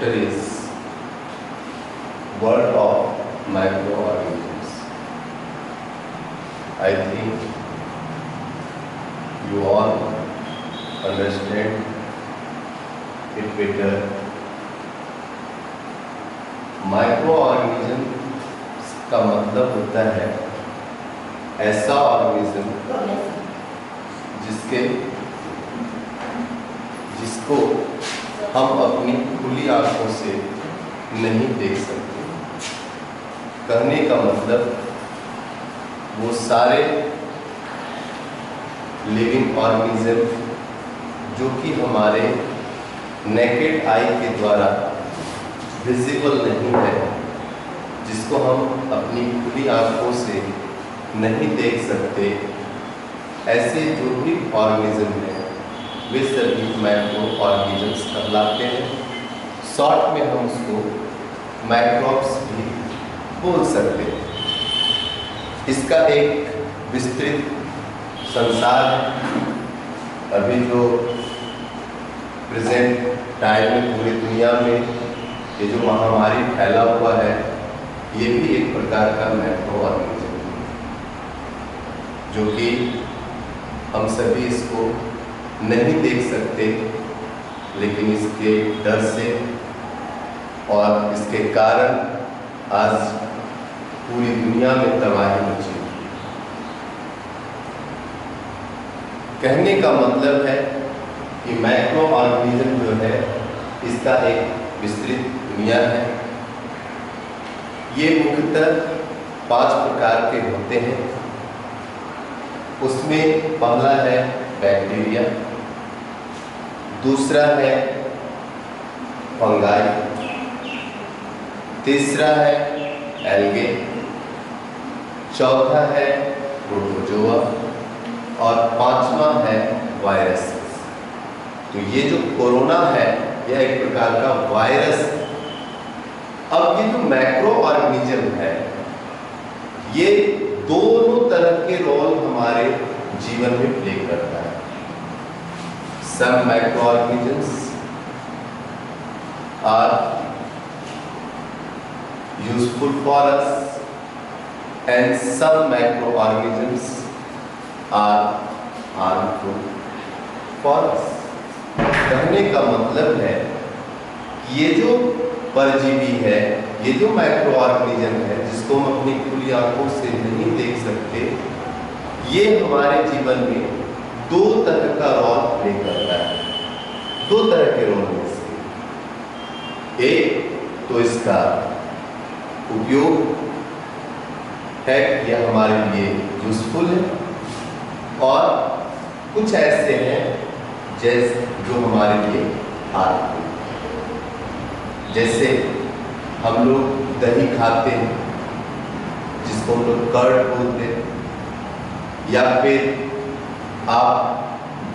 chapter is World of Microorganisms. I think you all understand it better. Microorganism का मतलब होता है ऐसा ऑर्गेनिज्म जिसको हम अपनी खुली आंखों से नहीं देख सकते। कहने का मतलब वो सारे लिविंग ऑर्गेनिज्म जो कि हमारे नेकेड आई के द्वारा विजिबल नहीं है, जिसको हम अपनी खुली आंखों से नहीं देख सकते, ऐसे जो भी ऑर्गेनिज्म हैं वे सभी माइक्रो ऑर्गेनिजम्स कहलाते हैं। शॉर्ट में हम उसको माइक्रोब्स भी बोल सकते हैं। इसका एक विस्तृत संसार है। अभी जो प्रेजेंट टाइम में पूरी दुनिया में ये जो महामारी फैला हुआ है, ये भी एक प्रकार का माइक्रो ऑर्गेनिज्म है, जो कि हम सभी इसको नहीं देख सकते, लेकिन इसके डर से और इसके कारण आज पूरी दुनिया में तबाही मची। कहने का मतलब है कि माइक्रो ऑर्गेनिज्म जो है इसका एक विस्तृत दुनिया है। ये मुख्यतः 5 प्रकार के होते हैं। उसमें पहला है बैक्टीरिया, दूसरा है फंगाई, तीसरा है एल्गे, चौथा है प्रोटोजोआ और 5वां है वायरस। तो ये जो कोरोना है यह एक प्रकार का वायरस है। अब ये जो मैक्रो ऑर्गेनिज्म है ये दोनों तरह के रोल हमारे जीवन में प्ले करता है। Some microorganisms are useful for us and some microorganisms are harmful for us. कहने का मतलब है कि ये जो परजीवी है, ये जो माइक्रो ऑर्गेनिज्म है जिसको हम अपनी खुली आंखों से नहीं देख सकते, ये हमारे जीवन में 2 तरह का रोल प्ले करता है। 2 तरह के रोल में से एक तो इसका उपयोग है, यह हमारे लिए यूजफुल है, और कुछ ऐसे हैं जैसे जो हमारे लिए हार्मफुल। जैसे हम लोग दही खाते हैं जिसको हम लोग कर्ड बोलते हैं, या फिर आप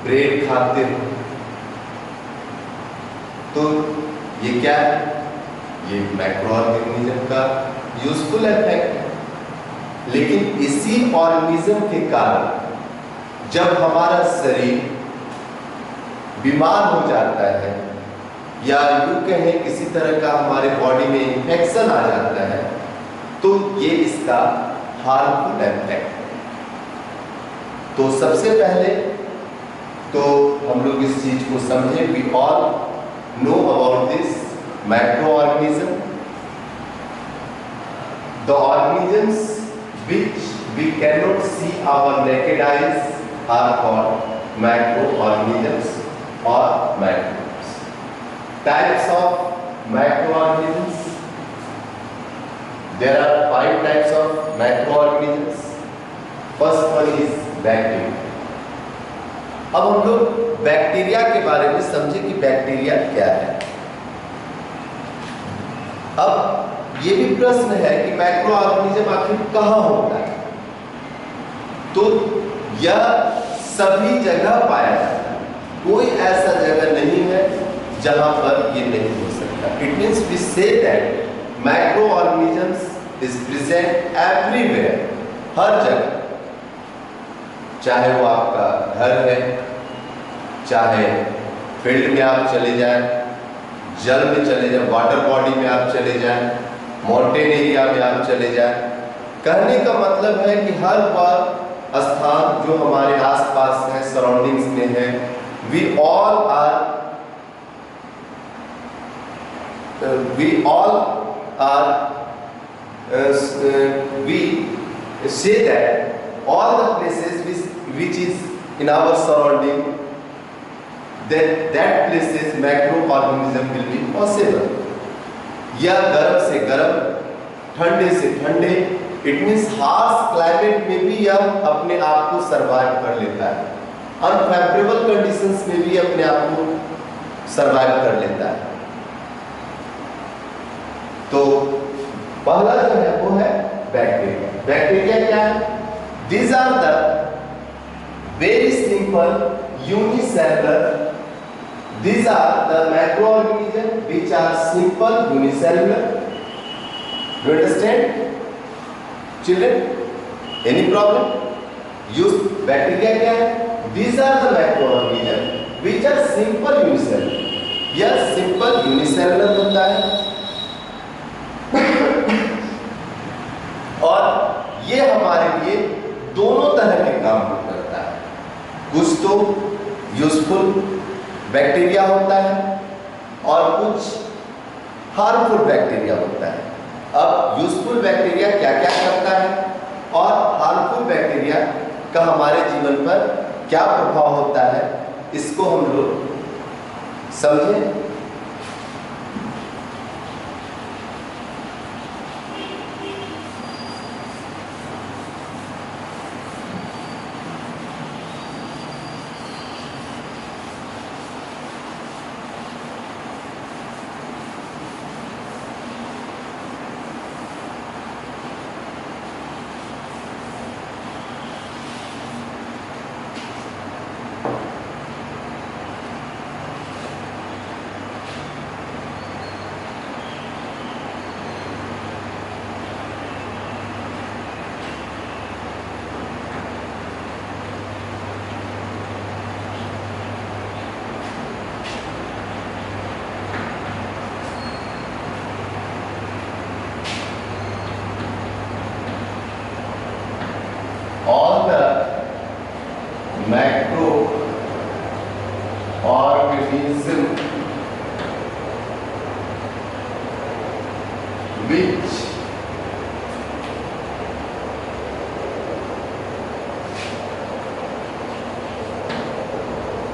ब्रेड खाते हो, तो ये क्या है? ये माइक्रो ऑर्गेनिज्म का यूजफुल इफेक्ट है। लेकिन इसी ऑर्गेनिज्म के कारण जब हमारा शरीर बीमार हो जाता है या यूं कहें किसी तरह का हमारे बॉडी में इन्फेक्शन आ जाता है, तो ये इसका हार्मफुल इफेक्ट है। तो सबसे पहले तो हम लोग इस चीज को समझें। We all know about this micro organism. The organisms which we cannot see our naked eyes are called microorganisms or microbes. Types of microorganisms. There are 5 types of microorganisms. First one is bacteria. अब हम लोग bacteria के बारे में समझें कि bacteria क्या है। अब ये भी प्रश्न है कि माइक्रो ऑर्गेनिज्म आखिर कहाँ होता है? तो यह सभी जगह पाया जाता है, कोई ऐसा जगह नहीं है जहां पर ये नहीं हो सकता। It means we say that microorganisms is present everywhere, हर जगह। चाहे वो आपका घर है, चाहे फील्ड में आप चले जाएं, जल में चले जाए, वाटर बॉडी में आप चले जाएं, माउंटेन एरिया में आप चले जाएं। कहने का मतलब है कि हर बार स्थान जो हमारे आसपास है, सराउंडिंग्स में है, we all we say that all the places which is in our surrounding, that places microorganism will be possible. या गर्म से गर्म, ठंडे से ठंडे, इट मीन्स हार्श क्लाइमेट में भी यह अपने आप को सरवाइव कर लेता है, अनफेवरेबल कंडीशंस में भी अपने आप को सरवाइव कर लेता है। तो पहला जो है वो है बैक्टीरिया। बैक्टीरिया क्या है? These are the very simple unicellular. These are the microorganisms which are simple unicellular. Do you understand, children? Any problem? Use bacteria क्या है? These are the microorganisms which are simple unicellular. यह simple unicellular होता है और ये हमारे लिए दोनों तरह के काम करता है। कुछ तो यूजफुल बैक्टीरिया होता है और कुछ हार्मफुल बैक्टीरिया होता है। अब यूजफुल बैक्टीरिया क्या क्या करता है और हार्मफुल बैक्टीरिया का हमारे जीवन पर क्या प्रभाव होता है, इसको हम लोग समझें। All the macroorganisms which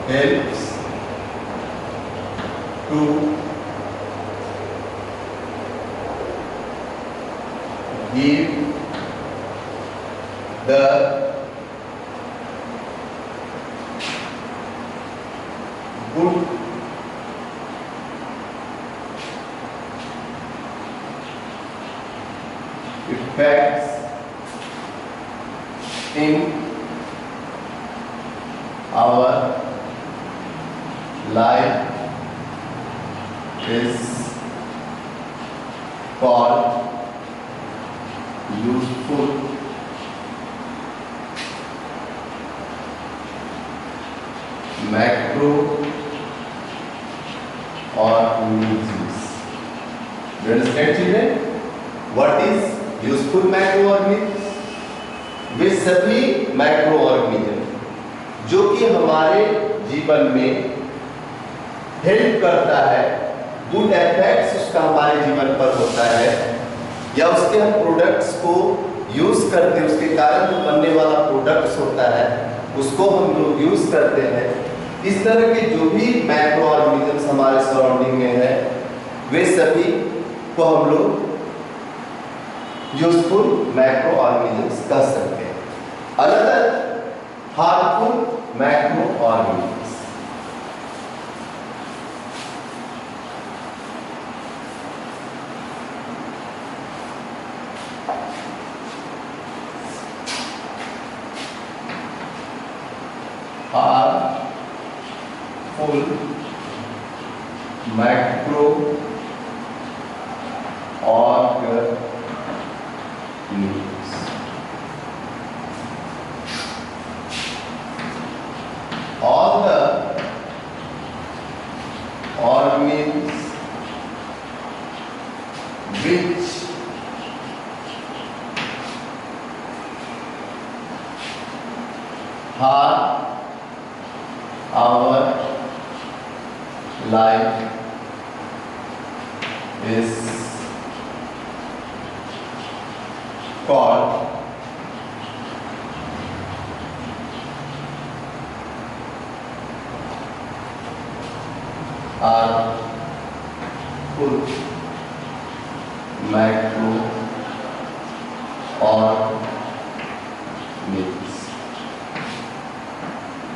helps to give the good effects in our life is called useful macroorganisms. Do you understand, children? What is useful macroorganisms? वे सभी माइक्रोऑर्गेनिज्म जो कि हमारे जीवन में हेल्प करता है, गुड इफेक्ट्स उसका हमारे जीवन पर होता है, या उसके हम प्रोडक्ट्स को यूज करते हैं, उसके कारण जो बनने वाला प्रोडक्ट्स होता है उसको हम लोग यूज करते हैं। इस तरह के जो भी माइक्रो ऑर्गेनिजम्स हमारे सराउंडिंग में है वे सभी को हम लोग यूजफुल माइक्रो ऑर्गेनिजम्स कह सकते हैं। Another harmful micro organisms, harmful macroorganisms. All the organisms harm our life is called harmful microorganisms।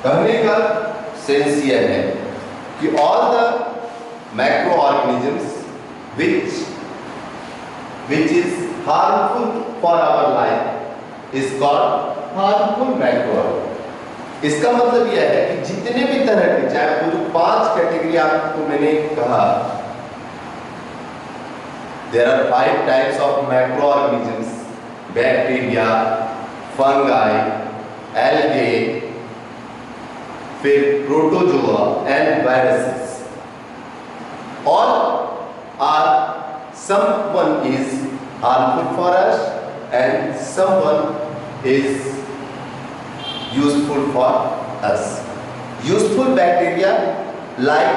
कहने का सेंस यह है कि all the microorganisms which is harmful for our life is called harmful microorganisms। इसका मतलब यह है कि जितने भी तरह के, चाहे वो जो 5 कैटेगरी आपको मैंने कहा, there are 5 types of microorganisms: bacteria, fungi, algae, फिर protozoa and viruses. All are, someone is harmful for us and someone is useful for us. Useful bacteria like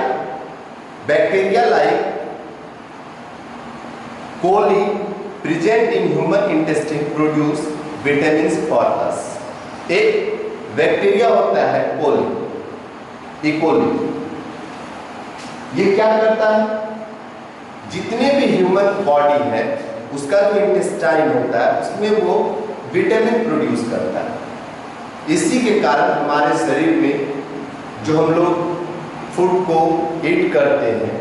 coli present in human intestine produce vitamins for us। एक bacteria होता है Koli, E. coli, ये क्या करता है? जितने भी ह्यूमन बॉडी है उसका जो इंटेस्टाइन होता है उसमें वो विटामिन प्रोड्यूस करता है। इसी के कारण हमारे शरीर में जो हम लोग फूड को ईट करते हैं,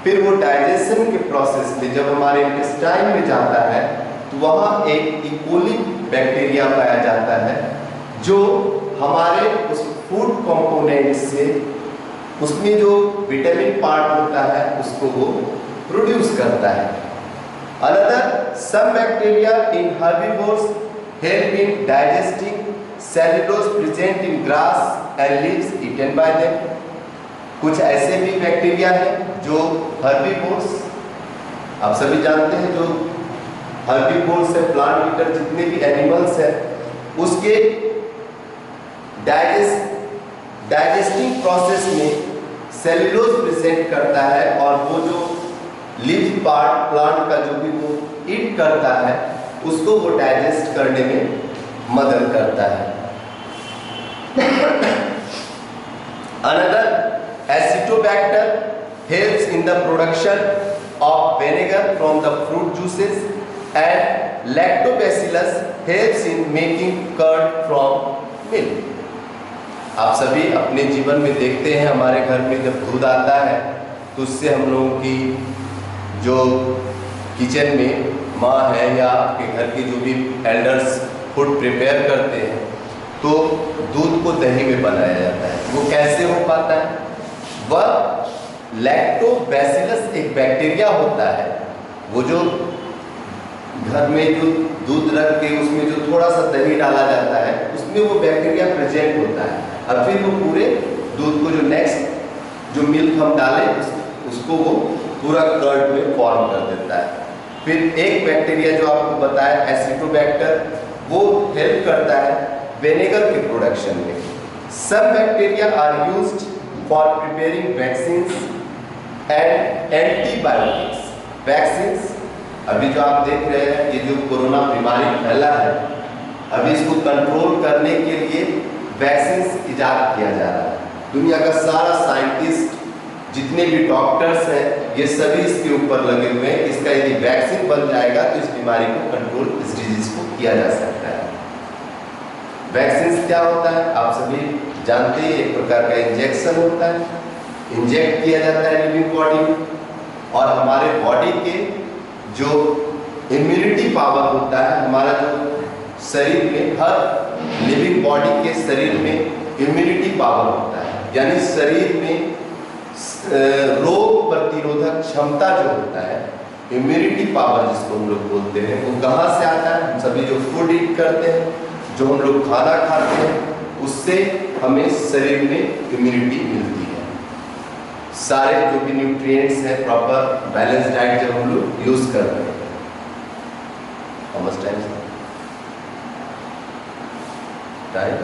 फिर वो डाइजेशन के प्रोसेस में जब हमारे इंटेस्टाइन में जाता है तो वहाँ एक इकोली बैक्टीरिया पाया जाता है जो हमारे उस फूड कंपोनेंट से, उसमें जो विटामिन पार्ट होता है उसको वो प्रोड्यूस करता है। Another some bacteria in herbivores help in digesting cellulose present in grass and leaves eaten by them. कुछ ऐसे भी बैक्टीरिया हैं जो हर्बिवोर्स, आप सभी जानते हैं जो हर्बिवोर्स है, प्लांट ईटर जितने भी एनिमल्स हैं, उसके डाइजेस्टिंग प्रोसेस में सेल्यूलोज प्रेजेंट करता है और वो जो लीफ पार्ट प्लांट का जो भी वो ईट करता है उसको वो डाइजेस्ट करने में मदद करता है। Another Acetobacter helps in the production of vinegar from the fruit juices and Lactobacillus helps in making curd from milk। आप सभी अपने जीवन में देखते हैं, हमारे घर में जब दूध आता है तो उससे हम लोगों की जो किचन में माँ है या आपके घर के जो भी एल्डर्स फूड प्रिपेयर करते हैं तो दूध को दही में बनाया जाता है। वो कैसे हो पाता है? वह लैक्टोबैसिलस एक बैक्टीरिया होता है, वो जो घर में जो दूध रख के उसमें जो थोड़ा सा दही डाला जाता है उसमें वो बैक्टीरिया प्रेजेंट होता है और फिर वो पूरे दूध को जो नेक्स्ट जो मिल्क हम डालें उसको वो पूरा कर्ड में फॉर्म कर देता है। फिर एक बैक्टीरिया जो आपको बताया एसिटोबैक्टर, वो हेल्प करता है विनेगर के प्रोडक्शन में। Some bacteria are used for preparing vaccines and antibiotics. Vaccines, अभी जो आप देख रहे हैं ये जो कोरोना बीमारी फैला है, अभी इसको कंट्रोल करने के लिए वैक्सीन्स इजाद किया जा रहा है। दुनिया का सारा साइंटिस्ट, जितने भी डॉक्टर्स हैं, ये सभी इसके ऊपर लगे हुए हैं। इसका यदि वैक्सीन बन जाएगा तो इस बीमारी को कंट्रोल, इस डिजीज को किया जा सकता है। वैक्सीन क्या होता है आप सभी जानते हैं, एक प्रकार का इंजेक्शन होता है, इंजेक्ट किया जाता है लिविंग बॉडी में और हमारे बॉडी के जो इम्यूनिटी पावर होता है, हमारा जो शरीर में, हर लिविंग बॉडी के शरीर में इम्यूनिटी पावर होता है, यानी शरीर में रोग प्रतिरोधक क्षमता जो होता है, इम्यूनिटी पावर जिसको हम लोग बोलते हैं, वो कहाँ से आता है? हम सभी जो फूड ईट करते हैं, जो हम लोग खाना खाते हैं, उससे हमें शरीर में इम्यूनिटी मिलती है। सारे जो भी न्यूट्रिएंट्स हैं, प्रॉपर बैलेंस डाइट जब हम लोग यूज करते हैं। Time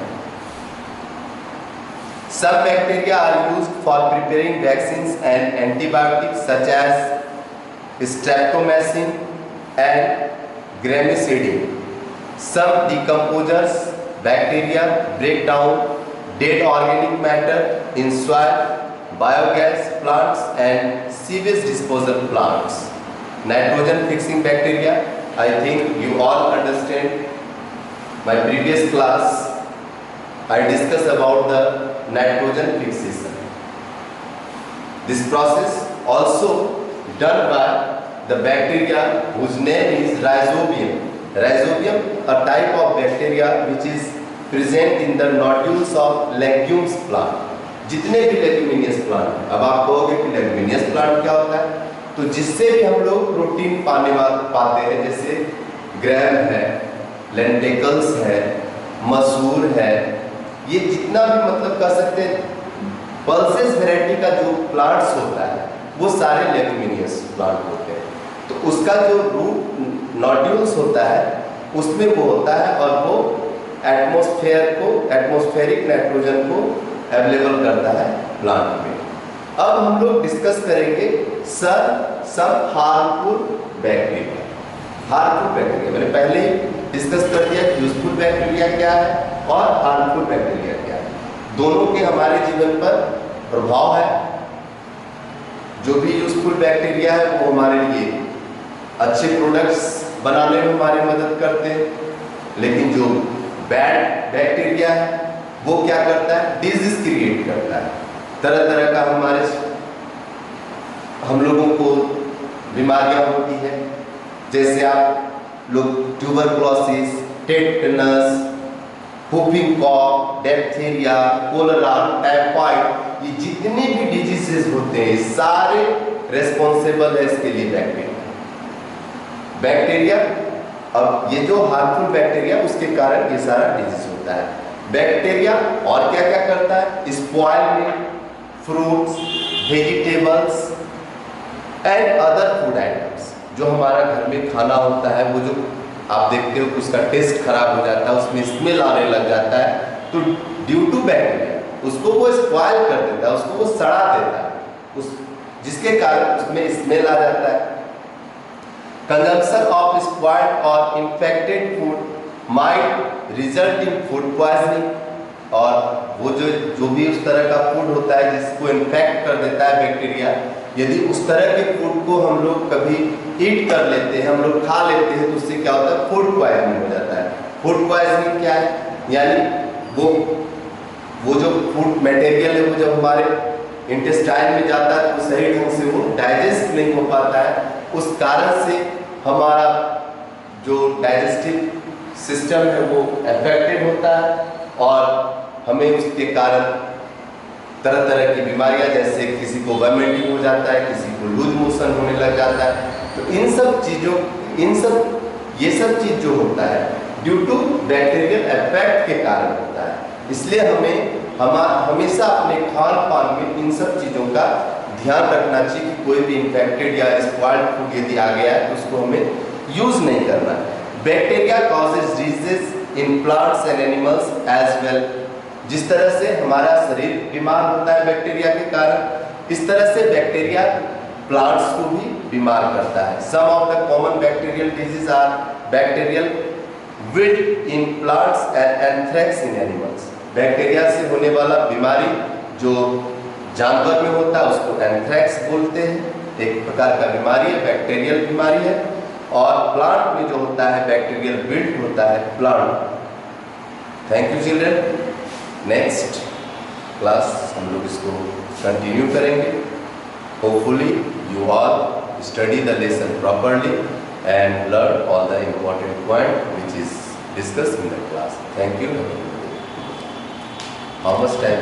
Some bacteria are used for preparing vaccines and antibiotics such as streptomycin and gramicidin. Some decomposers bacteria break down dead organic matter in soil, biogas plants and sewage disposal plants. Nitrogen fixing bacteria, I think you all understand. My previous class I discussed about the nitrogen fixation. This process also done by the bacteria whose name is Rhizobium. Rhizobium, a type of bacteria which is present in the nodules of legumes plant. जितने भी leguminous plant, अब आप कहोगे कि leguminous plant क्या होता है, तो जिससे भी हम लोग प्रोटीन पाते हैं, जैसे ग्रैम है, लेंटिकल्स है, मसूर है, ये जितना भी मतलब कह सकते हैं पल्सेस वैरायटी का जो प्लांट्स होता है वो सारे लेग्यूमिनियस प्लांट होते हैं। तो उसका जो रूट नोड्यूल्स होता है उसमें वो होता है और वो एटमॉस्फेरिक नाइट्रोजन को अवेलेबल करता है प्लांट में। अब हम लोग डिस्कस करेंगे सब हार्मफुल बैक्टीरिया। हार्मफुल बैक्टीरिया मैंने पहले डिस्कस कर दिया यूजफुल बैक्टीरिया क्या है और हार्मफुल बैक्टीरिया क्या है। दोनों के हमारे जीवन पर प्रभाव है। जो भी यूजफुल बैक्टीरिया है वो हमारे लिए अच्छे प्रोडक्ट्स बनाने में हमारी मदद करते हैं, लेकिन जो बैड बैक्टीरिया है वो क्या करता है, डिजीज क्रिएट करता है। तरह तरह का हम लोगों को बीमारियां होती है, जैसे आप लोग tuberculosis, tetanus, whooping cough, diphtheria, cholera, typhoid, ये जितने भी डिजीजेस होते हैं सारे रेस्पॉन्सिबल है इसके लिए बैक्टीरिया। अब ये जो हार्मफुल बैक्टीरिया उसके कारण ये सारा डिजीज होता है। बैक्टीरिया और क्या क्या करता है, spoil meat, fruits, vegetables and other food items. जो हमारा घर में खाना होता है वो जो आप देखते हो उसका टेस्ट खराब हो जाता है, उसमें स्मेल आने लग जाता है, तो ड्यू टू बैक्टीरिया उसको वो स्पॉइल कर देता है, उसको वो सड़ा देता है, जिसके कारण उसमें स्मेल आ जाता है। कंजम्पशन ऑफ स्पॉइल्ड और infected food might result in food poisoning. और वो जो भी उस तरह का फूड होता है जिसको इन्फेक्ट कर देता है बैक्टीरिया, यदि उस तरह के फूड को हम लोग कभी ईट कर लेते हैं, हम लोग खा लेते हैं, तो उससे क्या होता है, फूड पॉइजनिंग हो जाता है। फूड पॉइजनिंग क्या है, यानी वो जो फूड मटेरियल है वो जब हमारे इंटेस्टाइन में जाता है तो सही ढंग से वो डाइजेस्ट नहीं हो पाता है। उस कारण से हमारा जो डाइजेस्टिव सिस्टम है वो अफेक्टेड होता है और हमें उसके कारण तरह तरह की बीमारियां, जैसे किसी को वॉमिटिंग हो जाता है, किसी को लूज मोशन होने लग जाता है। तो ये सब चीज जो होता है ड्यू टू बैक्टीरियल इफेक्ट के कारण होता है। इसलिए हमेशा अपने खान पान में इन सब चीजों का ध्यान रखना चाहिए कि कोई भी इन्फेक्टेड या स्पॉइल्ड फूड यदि आ गया है तो उसको हमें यूज नहीं करना। Bacteria causes disease in plants and animals as well. जिस तरह से हमारा शरीर बीमार होता है बैक्टीरिया के कारण, इस तरह से बैक्टीरिया प्लांट्स को भी बीमार करता है। Some of the common bacterial disease are bacterial wilt in plants and anthrax in animals. Bacteria से होने वाला बीमारी जो जानवर में होता है उसको एंथ्रेक्स बोलते हैं, एक प्रकार का बीमारी है, बैक्टीरियल बीमारी है। और प्लांट में जो होता है बैक्टीरियल विल्ट होता है plant. Thank you children. Next class हम लोग इसको कंटिन्यू करेंगे। Hopefully you all study the lesson properly and learn all the important point which is discussed in the class. Thank you. How much time?